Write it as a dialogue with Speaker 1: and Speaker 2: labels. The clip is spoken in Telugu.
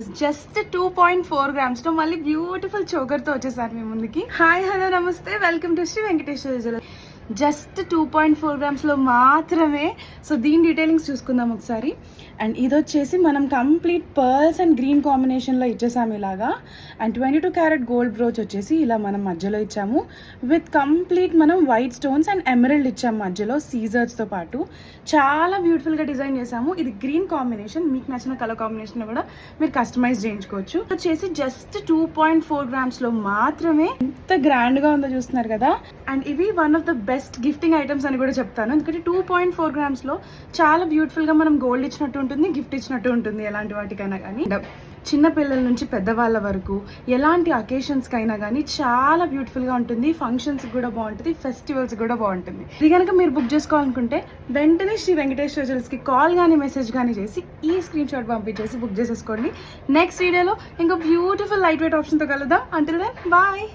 Speaker 1: జస్ట్ 2.4 గ్రామ్స్లో మళ్ళీ బ్యూటిఫుల్ చోకర్తో వచ్చేసారు మీ ముందుకి. హాయ్ హలో నమస్తే, welcome to Shri Venkateswara jewellery. Just 2.4 గ్రామ్స్లో మాత్రమే. సో దీని డీటెయిలింగ్స్ చూసుకుందాం ఒకసారి. అండ్ ఇది వచ్చేసి మనం కంప్లీట్ పర్ల్స్ అండ్ గ్రీన్ కాంబినేషన్లో ఇచ్చేసాము ఇలాగా. అండ్ 22 క్యారెట్ గోల్డ్ బ్రోచ్ వచ్చేసి ఇలా మనం మధ్యలో ఇచ్చాము. విత్ కంప్లీట్ మనం వైట్ స్టోన్స్ అండ్ ఎమరల్డ్ ఇచ్చాము మధ్యలో సీజర్స్తో పాటు. చాలా బ్యూటిఫుల్గా డిజైన్ చేసాము. ఇది గ్రీన్ కాంబినేషన్, మీకు నచ్చిన కలర్ కాంబినేషన్ కూడా మీరు కస్టమైజ్ చేయించుకోవచ్చు. వచ్చేసి జస్ట్ 2.4 గ్రామ్స్లో మాత్రమే. ఎంత గ్రాండ్గా ఉందో చూస్తున్నారు కదా. అండ్ ఇవి one of the best gifting items అని కూడా చెప్తాను. ఎందుకంటే 2.4 గ్రామ్స్లో చాలా బ్యూటిఫుల్గా మనం గోల్డ్ ఇచ్చినట్టు ఉంటుంది, గిఫ్ట్ ఇచ్చినట్టు ఉంటుంది ఎలాంటి వాటికైనా కానీ. చిన్న పిల్లల నుంచి పెద్దవాళ్ళ వరకు ఎలాంటి అకేషన్స్కి అయినా కానీ చాలా బ్యూటిఫుల్గా ఉంటుంది. ఫంక్షన్స్కి కూడా బాగుంటుంది, ఫెస్టివల్స్ కూడా బాగుంటుంది. ఇది కనుక మీరు బుక్ చేసుకోవాలనుకుంటే వెంటనే శ్రీ వెంకటేశ్వర జ్యువెలర్స్కి కాల్ కానీ మెసేజ్ కానీ చేసి ఈ స్క్రీన్ షాట్ పంపించేసి బుక్ చేసేసుకోండి. నెక్స్ట్ వీడియోలో ఇంకో బ్యూటిఫుల్ లైట్ వెయిట్ ఆప్షన్తో కలుద్దాం. Until then bye.